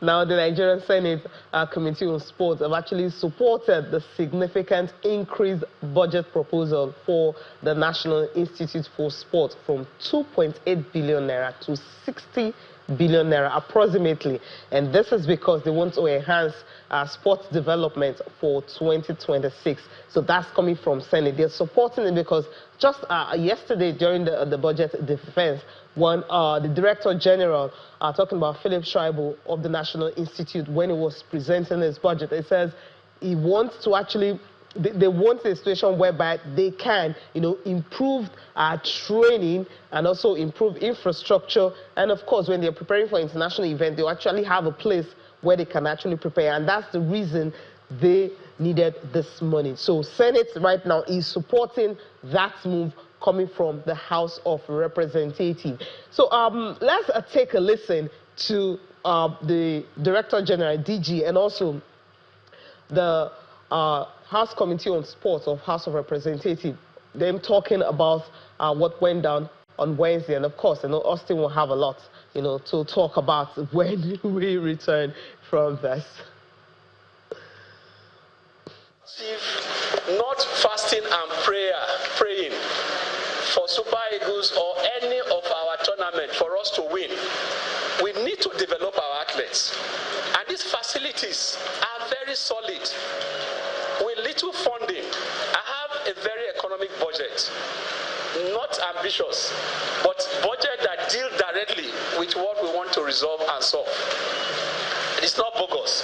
Now, the Nigerian Senate Committee on Sports have actually supported the significant increased budget proposal for the National Institute for Sport from 2.8 billion naira to 60 billion naira approximately, and this is because they want to enhance sports development for 2026. So that's coming from Senate. They're supporting it because just yesterday during the budget defense, the Director General talking about Philip Schreiber of the National Institute, when he was presenting his budget, it says he wants to actually, they want a situation whereby they can, improve training and also improve infrastructure. And of course, when they're preparing for international events, they'll actually have a place where they can actually prepare. And that's the reason they needed this money. So Senate right now is supporting that move coming from the House of Representatives. So let's take a listen to the Director General, Dyche, and also the House Committee on Sports of House of Representatives, them talking about what went down on Wednesday. And of course, Austin will have a lot, to talk about when we return from this. Not fasting and praying for Super Eagles or any of our tournament for us to win. We need to develop our athletes. And these facilities are very solid. With little funding, I have a very economic budget. Not ambitious, but budget that deals directly with what we want to resolve and solve. It's not bogus.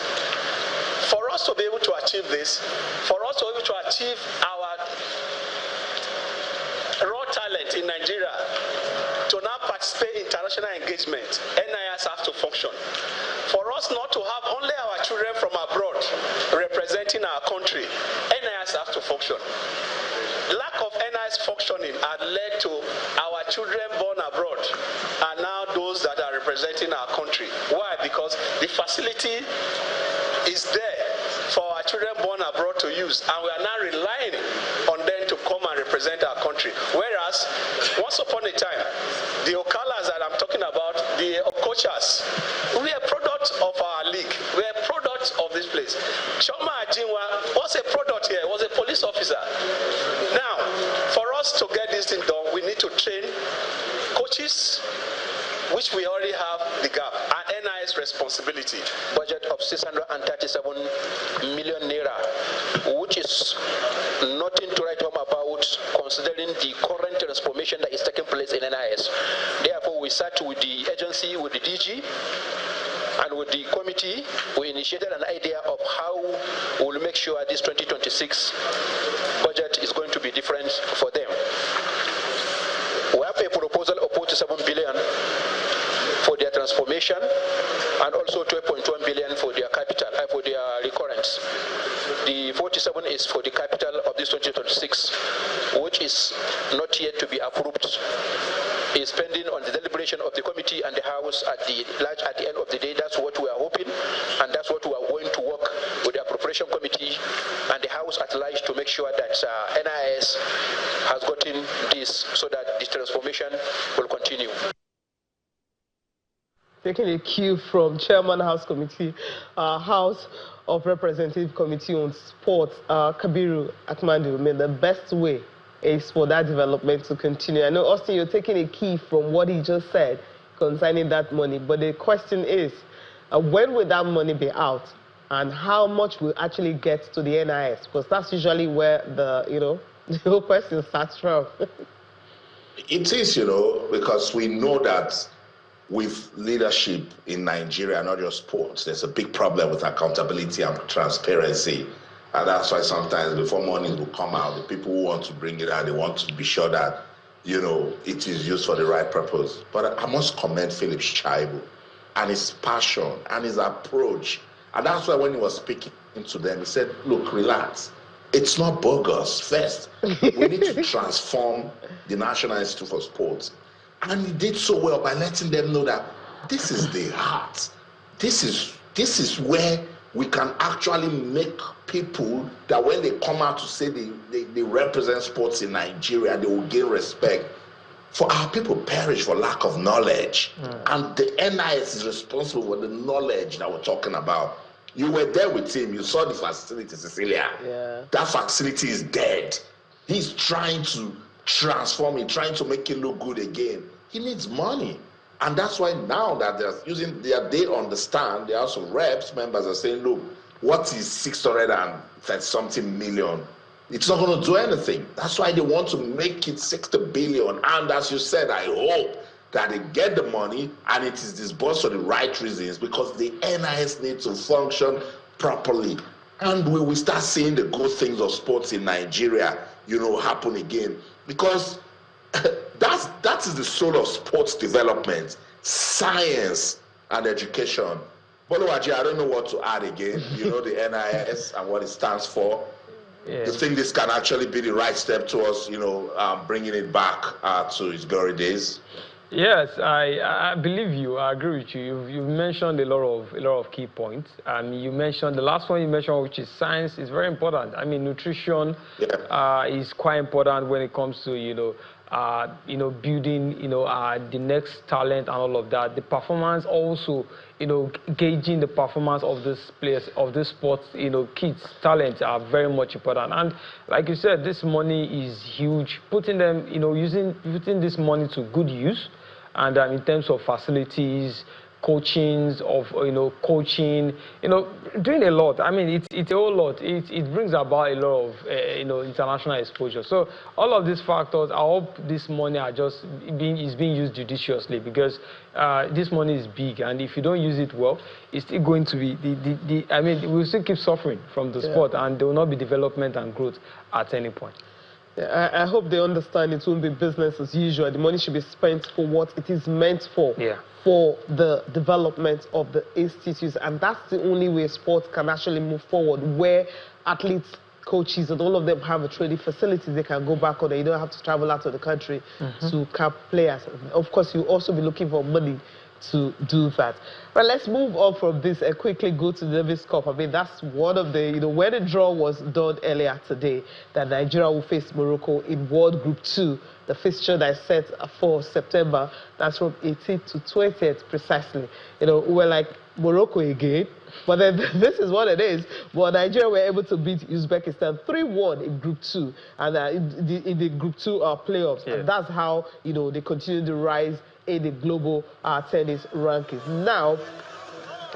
For us to be able to achieve this, for us to be able to achieve our raw talent in Nigeria, to now participate in international engagement, NIS has to function. For us not to have only our children from abroad representing our country, NIS has to function. Lack of NIS functioning had led to our children born abroad and now those that are representing our country. Why? Because the facility is there for our children born abroad to use, and we are now relying on them to come and represent our country. Whereas, once upon a time, the Okalas that I'm talking about, the Okochas, we are products of our league. We are products of this place. Choma Ajinwa was a product here, was a police officer. Now, for us to get this thing done, we need to train coaches, which we already have the gap, and NIS responsibility. Budget of 637 million naira, which is nothing to write home about considering the current transformation that is taking place in NIS. Therefore, we sat with the agency, with the DG, and with the committee, we initiated an idea of how we'll make sure this 2026 budget is going to be different for them. We have a proposal of 47 billion for their transformation and also 12.1 billion for their capital, for their recurrence. The 47 is for the capital of this 2026, which is not yet to be approved. Is pending on the deliberation of the committee and the House at the end of the day. That's what we are hoping, and that's what we are going to work with the appropriation committee and the House at large to make sure that NIS has gotten this so that the transformation will continue. Taking a cue from Chairman House Committee, House of Representative Committee on Sports, Kabiru Akmandu, I mean, the best way is for that development to continue. I know, Austin, you're taking a key from what he just said concerning that money, but the question is, when will that money be out, and how much will actually get to the NIS? Because that's usually where the whole question starts from. It is, because we know that with leadership in Nigeria, not just sports, there's a big problem with accountability and transparency. And that's why sometimes before money will come out, the people who want to bring it out, they want to be sure that, it is used for the right purpose. But I must commend Philip Schreiber and his passion and his approach. And that's why when he was speaking to them, he said, look, relax. It's not bogus. First, we need to transform the National Institute for Sports. And he did so well by letting them know that this is the heart. This is where we can actually make people that when they come out to say they represent sports in Nigeria, they will gain respect. For our people perish for lack of knowledge. And the NIS is responsible for the knowledge that we're talking about. You were there with him. You saw the facility, Cecilia. Yeah. That facility is dead. He's trying to transform it, trying to make it look good again. He needs money. And that's why now that they understand, the House of Reps members are saying, look, what is 630 something million? It's not going to do anything. That's why they want to make it 60 billion. And as you said, I hope that they get the money and it is disbursed for the right reasons, because the NIS needs to function properly. And we will start seeing the good things of sports in Nigeria, happen again. Because that is the soul of sports development, science and education. Boluwaji, I don't know what to add again. The NIS and what it stands for. Yeah. You think this can actually be the right step towards, bringing it back to its glory days? Yes, I believe you. I agree with you. You've mentioned a lot of key points. You mentioned the last one you mentioned, which is science, is very important. I mean, nutrition is quite important when it comes to building the next talent and all of that. The performance also, gauging the performance of this players, of this sports, kids' talents are very much important. And like you said, this money is huge. Putting them, putting this money to good use, and in terms of facilities, coaching, doing a lot. I mean, it's a whole lot. It brings about a lot of international exposure. So all of these factors, I hope this money is being used judiciously, because this money is big, and if you don't use it well, it's still going to be we'll still keep suffering from the sport, and there will not be development and growth at any point. I hope they understand it won't be business as usual. The money should be spent for what it is meant for. Yeah. For the development of the institutes, and that's the only way sports can actually move forward, where athletes, coaches, and all of them have a training facility they can go back on, and you don't have to travel out of the country to camp players. Of course, you'll also be looking for money to do that. But let's move on from this and quickly go to the Davis Cup. I mean, that's one of the, where the draw was done earlier today, that Nigeria will face Morocco in World Group 2. The fixture that is set for September, that's from 18th to 20th precisely. We're like Morocco again, but then this is what it is. But Nigeria were able to beat Uzbekistan 3-1 in Group 2, and in the Group 2 playoffs. Yeah. And that's how, they continue to rise in the global tennis rankings. Now,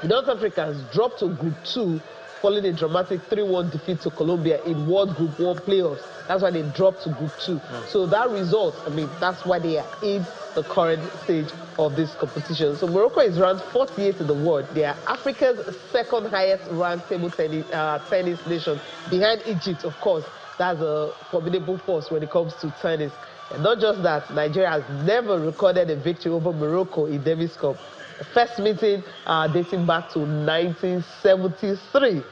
North Africa has dropped to Group 2 following a dramatic 3-1 defeat to Colombia in World Group 1 playoffs. That's why they dropped to Group 2. So that result, that's why they are in the current stage of this competition. So Morocco is ranked 48th in the world. They are Africa's second highest ranked table tennis nation, behind Egypt, of course. That's a formidable force when it comes to tennis. And not just that, Nigeria has never recorded a victory over Morocco in Davis Cup. The first meeting dating back to 1973.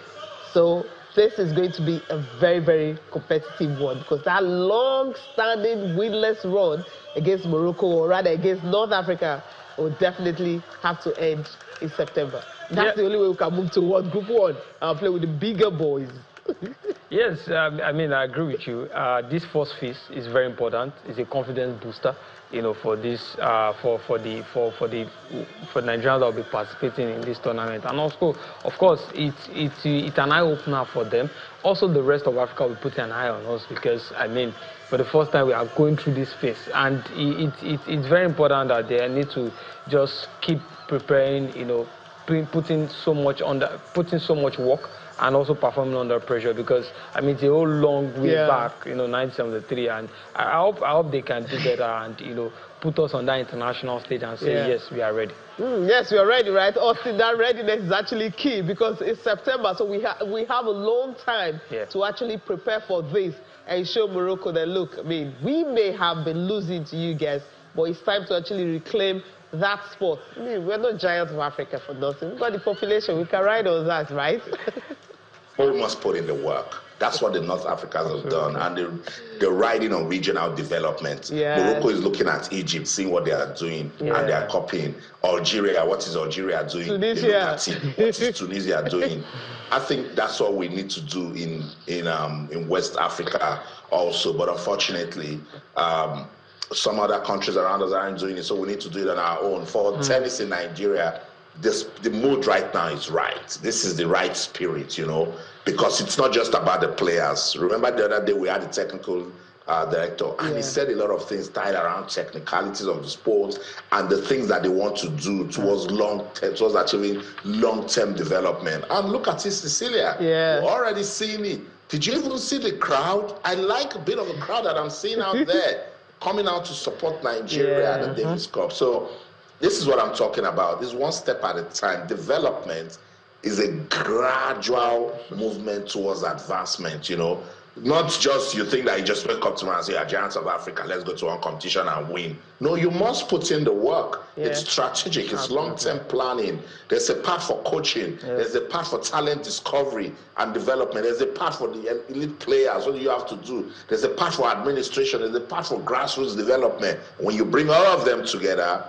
So this is going to be a very, very competitive one, because that long-standing winless run against Morocco, or rather against North Africa, will definitely have to end in September. That's the only way we can move to World Group 1 and play with the bigger boys. Yes, I agree with you. This first phase is very important. It's a confidence booster, for this, for Nigerians that will be participating in this tournament. And also, of course, it's an eye opener for them. Also, the rest of Africa will put an eye on us, because for the first time we are going through this phase, and it's very important that they need to just keep preparing. Putting so much work, and also performing under pressure, because it's a whole long way back, 1973, and I hope they can do better and put us on that international stage and say yes, we are ready. Yes, we are ready, right? Austin, that readiness is actually key, because it's September, so we have a long time to actually prepare for this and show Morocco that, look, we may have been losing to you guys, but it's time to actually reclaim that sport. We're not giants of Africa for nothing. We've got the population. We can ride on that, right? We must put in the work. That's what the North Africans have done. And they're riding on regional development. Morocco is looking at Egypt, seeing what they are doing, and they are copying. Algeria, what is Algeria doing? Tunisia. What is Tunisia doing? I think that's what we need to do in West Africa also. But unfortunately, some other countries around us aren't doing it, so we need to do it on our own. For tennis in Nigeria, the mood right now is right. This is the right spirit, you know, because it's not just about the players. Remember the other day we had the technical director, and he said a lot of things tied around technicalities of the sport and the things that they want to do towards towards achieving long-term development. And look at it, Cecilia. We're already seeing it. Did you even see the crowd? I like a bit of the crowd that I'm seeing out there coming out to support Nigeria at the Davis Cup. So this is what I'm talking about. This is one step at a time. Development is a gradual movement towards advancement, you know. Not just you think that you just wake up tomorrow and say, Giants of Africa, let's go to one competition and win. No, you must put in the work. It's strategic. It's long-term planning. There's a part for coaching. There's a part for talent discovery and development. There's a part for the elite players. What do you have to do? There's a part for administration. There's a part for grassroots development. When you bring all of them together,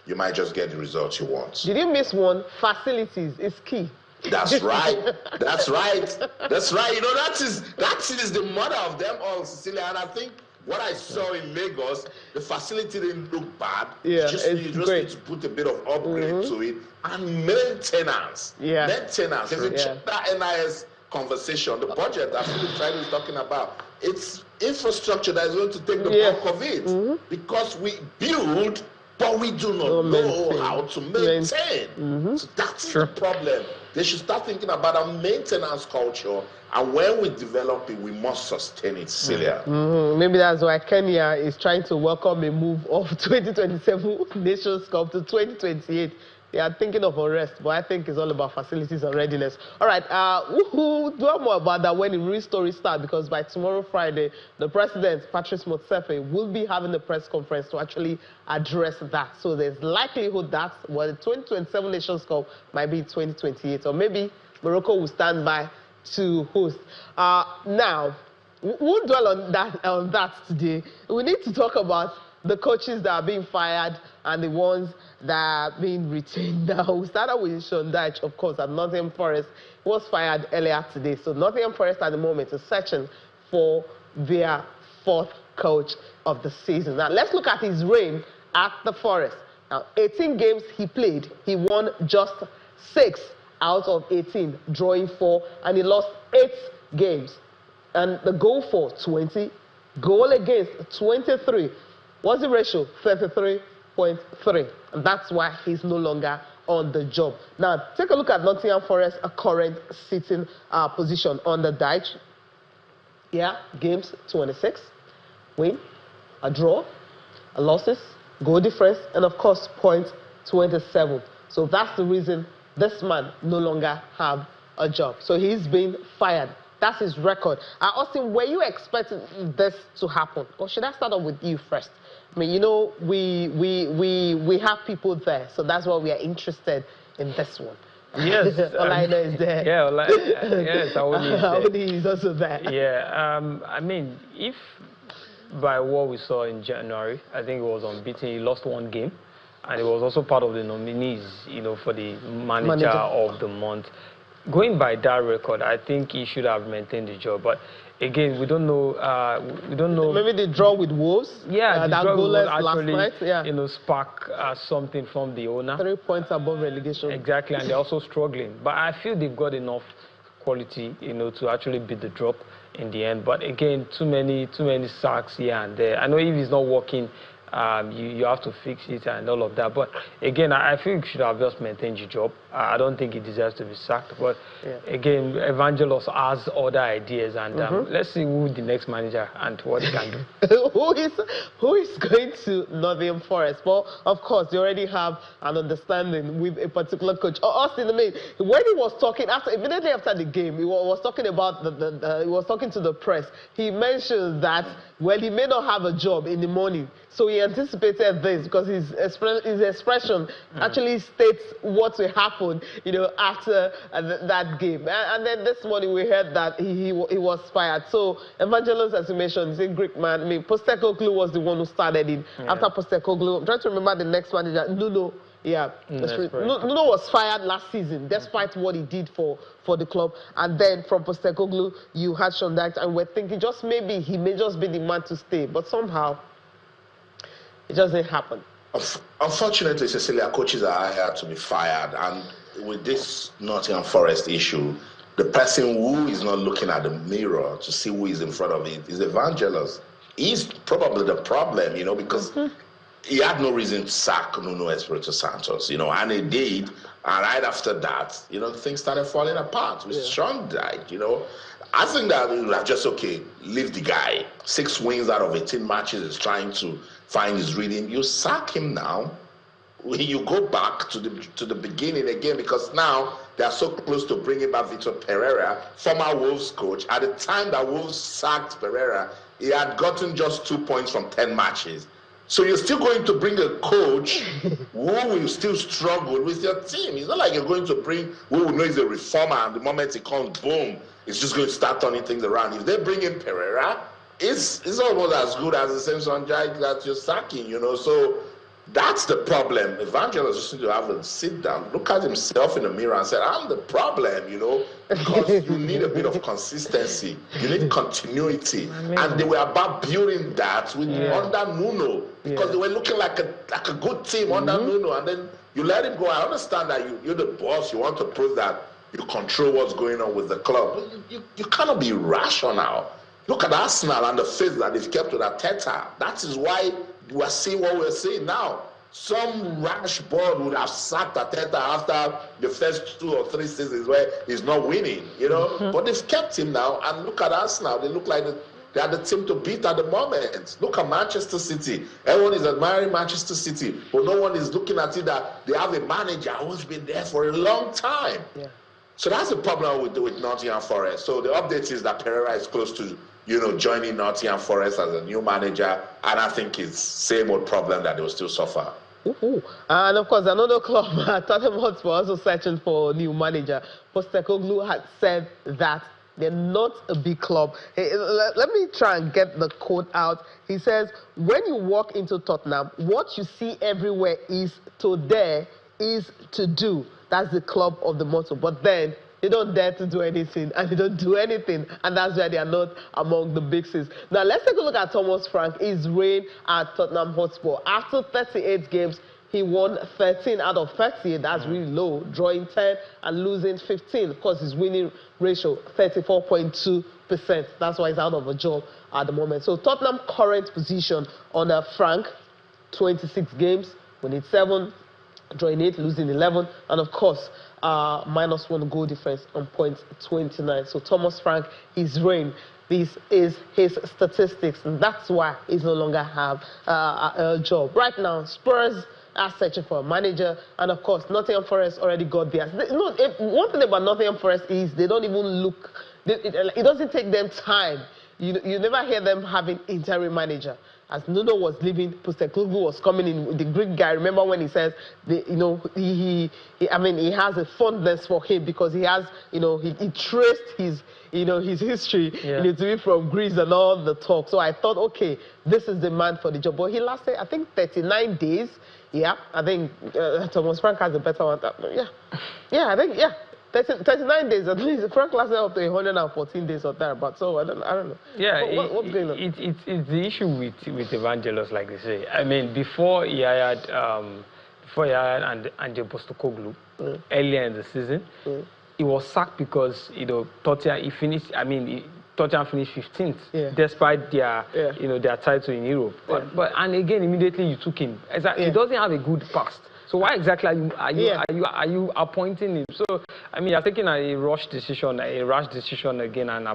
you might just get the results you want. Did you miss one? Facilities is key. That's right. That's right. That's right. You know, that is the mother of them all, Cecilia. And I think what I saw in Lagos, the facility didn't look bad. You just need to put a bit of upgrade to it. And maintenance. Maintenance. If you check that NIS conversation, the budget that Philip Friday is talking about, it's infrastructure that is going to take the bulk of it. Because we build, but we do not know how to maintain. So that's the problem. They should start thinking about a maintenance culture, and when we develop it, we must sustain it, Celia. Maybe that's why Kenya is trying to welcome a move of 2027 Nations Cup to 2028. They are thinking of unrest, but I think it's all about facilities and readiness. All right, we'll do more about that when the real story starts, because by tomorrow, Friday, the president, Patrice Motsepe, will be having a press conference to actually address that. So there's likelihood that the 2027 Nations Cup might be 2028, or maybe Morocco will stand by to host. Now, we'll dwell on that today. We need to talk about the coaches that are being fired and the ones that are being retained now. We started with Sean Dyche, of course, at Nottingham Forest. He was fired earlier today. So Nottingham Forest at the moment is searching for their fourth coach of the season. Now, let's look at his reign at the Forest. Now, 18 games he played. He won just 6 out of 18, drawing 4, and he lost 8 games. And the goal for 20, goal against 23. What's the ratio? 33.3. And that's why he's no longer on the job. Now, take a look at Nottingham Forest's current sitting position under Dyche. Games 26, win, a draw, a losses, goal difference, and of course, points 27. So that's the reason this man no longer have a job. So he's been fired. That's his record. Austin, were you expecting this to happen? Or should I start off with you first? I mean, you know, we have people there, so that's why we are interested in this one. Yes. Olaina is there. Yes, Audi is also there. I mean, if by what we saw in January, I think it was unbeaten, he lost 1 game, and he was also part of the nominees, you know, for the manager of the month. Going by that record, I think he should have maintained the job. But again, we don't know. Maybe the draw with Wolves. Yeah, that goal actually, last night. You know, spark something from the owner. 3 points above relegation. Exactly, and they're also struggling. But I feel they've got enough quality, you know, to actually beat the drop in the end. But again, too many sacks here and there. I know if it's not working, you have to fix it and all of that. But again, I think he should have just maintained your job. I don't think he deserves to be sacked. But again, Evangelos has other ideas, and let's see who the next manager and what he can do. who is going to Nottingham Forest? Well, of course, they already have an understanding with a particular coach. Austin, I mean, when he was talking immediately after the game, he was talking about he was talking to the press. He mentioned that, well, he may not have a job in the morning. So he anticipated this because his expression actually states what will happen, you know, after that game. And then this morning we heard that he was fired. So Evangelos, as you mentioned, is a Greek man. I mean, Postecoglou was the one who started it. After Postecoglou, I'm trying to remember the next manager, Nuno. Nuno was fired last season, despite what he did for the club. And then from Postecoglou, you had Sean Dyche, and we're thinking just maybe he may just be the man to stay. But somehow, It just didn't happen. Unfortunately, Cecilia, coaches are here to be fired, and with this Nottingham Forest issue, the person who is not looking at the mirror to see who is in front of it is Evangelos. He's probably the problem, because he had no reason to sack Nuno Espirito Santos, and he did. And right after that, things started falling apart with Sean Dyche, I think that we would have just, leave the guy. 6 wins out of 18 matches, is trying to find his reading. You sack him now. You go back to the beginning again, because now they are so close to bringing back Vitor Pereira, former Wolves coach. At the time that Wolves sacked Pereira, he had gotten just 2 points from 10 matches. So you're still going to bring a coach who will still struggle with your team. It's not like you're going to bring who will know he's a reformer, and the moment he comes, boom, it's just going to start turning things around. If they bring in Pereira, it's almost as good as the same Sanjay that you're sacking, So that's the problem. Evangelos just need to have a sit down, look at himself in the mirror and say, I'm the problem, because you need a bit of consistency. You need continuity. And they were about building that under Nuno, because they were looking like a good team under Nuno, and then you let him go. I understand that you're the boss, you want to prove that you control what's going on with the club. But you cannot be rational. Look at Arsenal and the faith that they've kept with Arteta. That is why we are seeing what we're seeing now. Some rash board would have sacked Arteta after the first 2 or 3 seasons where he's not winning, But they've kept him now, and look at Arsenal. They look like they are the team to beat at the moment. Look at Manchester City. Everyone is admiring Manchester City, but no one is looking at it that they have a manager who's been there for a long time. Yeah. So that's the problem with Nottingham Forest. So the update is that Pereira is close to joining Nottingham Forest as a new manager, and I think it's same old problem that they will still suffer. And of course, another club, Tottenham Hotspur, also searching for a new manager. Postecoglou had said that they're not a big club. Hey, let me try and get the quote out. He says, when you walk into Tottenham, what you see everywhere is to dare, is to do. That's the club of the motto. But then they don't dare to do anything, and they don't do anything, and that's why they are not among the big six. Now, let's take a look at Thomas Frank, his reign at Tottenham Hotspur. After 38 games, he won 13 out of 38. That's really low, drawing 10 and losing 15. Of course, his winning ratio, 34.2%. That's why he's out of a job at the moment. So Tottenham current position under Frank, 26 games, winning 7, drawing 8, losing 11, and of course, -1 goal difference on point 29. So Thomas Frank, his reign, this is his statistics, and that's why he's no longer have a job. Right now, Spurs are searching for a manager, and of course, Nottingham Forest already got theirs. One thing about Nottingham Forest is they don't even look, it doesn't take them time. You never hear them having interim manager. As Nuno was leaving, Postecoglou was coming in. The Greek guy, remember when he says, he has a fondness for him because he has, he traced his, his history, to be from Greece and all the talk. So I thought, okay, this is the man for the job. But he lasted, I think, 39 days. Yeah, I think Thomas Frank has a better one. I think 39 days at least. Frank lasted up to 114 days or thereabouts. So I don't know. Yeah, what's going on? It's the issue with Evangelos, like they say. I mean, before he hired Ange Postecoglou earlier in the season, he was sacked because Tottenham finished 15th, despite their their title in Europe. But again, immediately you took him. It's like, he doesn't have a good past. So why exactly are you appointing him? So I mean, you're taking a rash decision again, and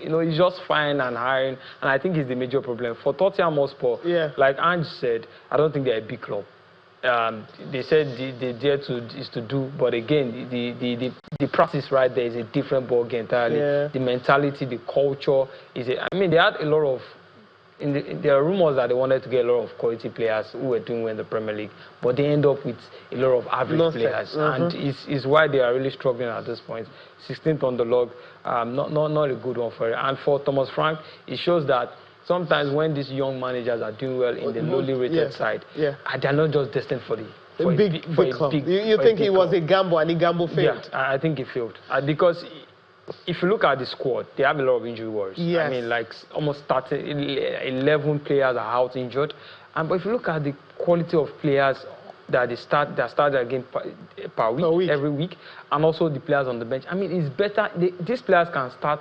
he's just fine and hiring, and I think it's the major problem for Tottenham Hotspur. Like Ange said, I don't think they're a big club. They said the dare is to do, but again, the practice right there is a different ballgame entirely. The mentality, the culture they had a lot of. There are rumors that they wanted to get a lot of quality players who were doing well in the Premier League, but they end up with a lot of average players, and it's why they are really struggling at this point. 16th on the log, not a good one for it. And for Thomas Frank, it shows that sometimes when these young managers are doing well in the lowly rated side, they're not just destined for a big club. You think he was a gamble and he gamble failed? Yeah, I think he failed because. If you look at the squad, they have a lot of injury worries. I mean, like almost 11 players are out injured. But if you look at the quality of players that start again per week, every week, and also the players on the bench, I mean, it's better. These players can start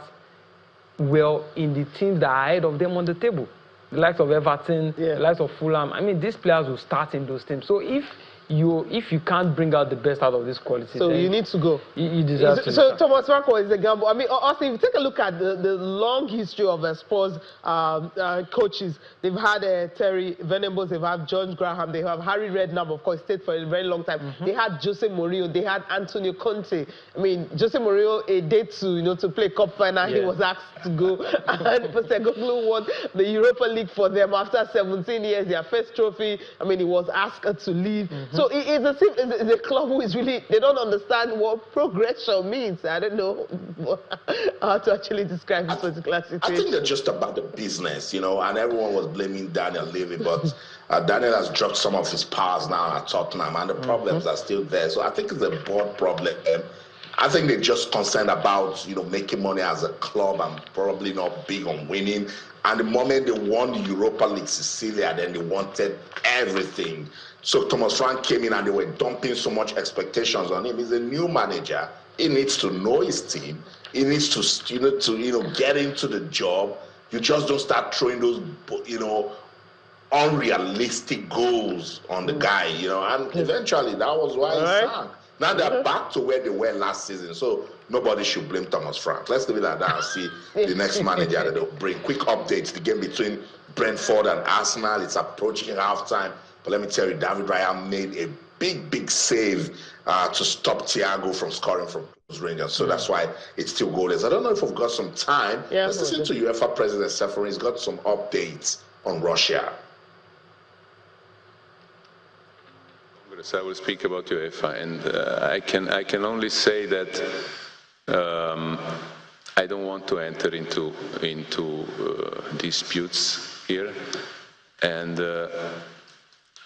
well in the teams that are ahead of them on the table. The likes of Everton, the likes of Fulham. I mean, these players will start in those teams. So if you can't bring out the best out of this quality, so you need to go. You deserve to. So Thomas Franco is a gamble. I mean, also, if you take a look at the long history of Spurs coaches, they've had Terry Venables, they've had John Graham, they have Harry Redknapp, of course, stayed for a very long time. They had Jose Mourinho, they had Antonio Conte. I mean, Jose Mourinho, a day to play cup final, he was asked to go, and Postecoglou won the Europa League for them after 17 years, their first trophy. I mean, he was asked to leave. So it's a club who is really, they don't understand what progression means. I don't know how to actually describe this particular situation. I think they're just about the business, and everyone was blaming Daniel Levy, but Daniel has dropped some of his powers now at Tottenham, and the problems are still there. So I think it's a board problem. I think they're just concerned about, making money as a club and probably not big on winning. And the moment they won the Europa League Sicilia, then they wanted everything. So Thomas Frank came in and they were dumping so much expectations on him. He's a new manager. He needs to know his team. He needs to get into the job. You just don't start throwing those, unrealistic goals on the guy, and eventually that was why he sank. Now they're back to where they were last season, so nobody should blame Thomas Frank. Let's leave it at that and see the next manager that they'll bring. Quick updates, the game between Brentford and Arsenal, it's approaching halftime. But let me tell you, David Raya made a big save to stop Thiago from scoring from close range, so that's why it's still goalless. I don't know if we've got some time. Let's listen to UEFA President Seferin. He's got some updates on Russia. I will speak about UEFA, and I can only say that I don't want to enter into disputes here, and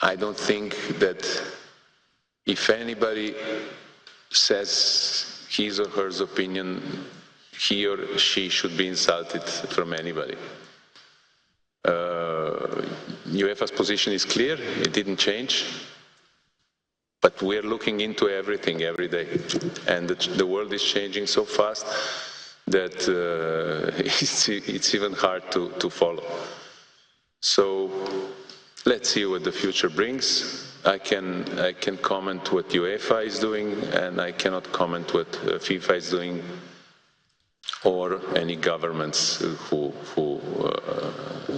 I don't think that if anybody says his or her opinion, he or she should be insulted from anybody. UEFA's position is clear; it didn't change. But we're looking into everything every day, and the world is changing so fast that it's even hard to follow. So let's see what the future brings. I can comment what UEFA is doing, and I cannot comment what FIFA is doing, or any governments who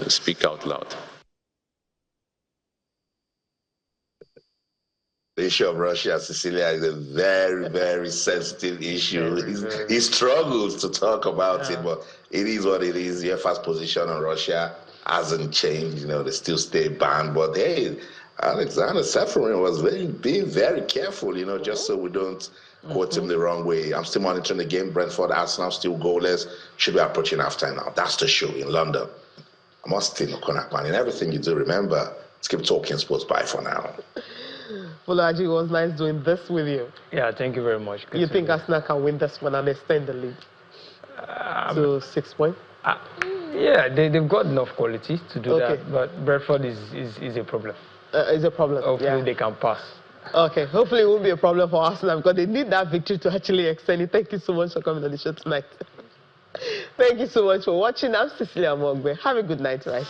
speak out loud. The issue of Russia, Cecilia, is a very sensitive issue. He struggles to talk about it, but it is what it is. UEFA's position on Russia hasn't changed. They still stay banned. But hey, Alexander Seferin was being very careful, just so we don't quote him the wrong way. I'm still monitoring the game. Brentford, Arsenal still goalless. Should be approaching halftime now. That's the show in London. I'm Austin Okonapan. In everything you do, remember, let's keep talking sports. Bye for now. Fulaji, it was nice doing this with you. Yeah, thank you very much. You think Arsenal can win this one and extend the lead to 6 points? Yeah, they've got enough quality to do that, but Brentford is a problem. Is a problem. Hopefully they can pass. Okay, hopefully it won't be a problem for Arsenal because they need that victory to actually extend it. Thank you so much for coming on the show tonight. Thank you so much for watching. I'm Cecilia Mogbe. Have a good night, right?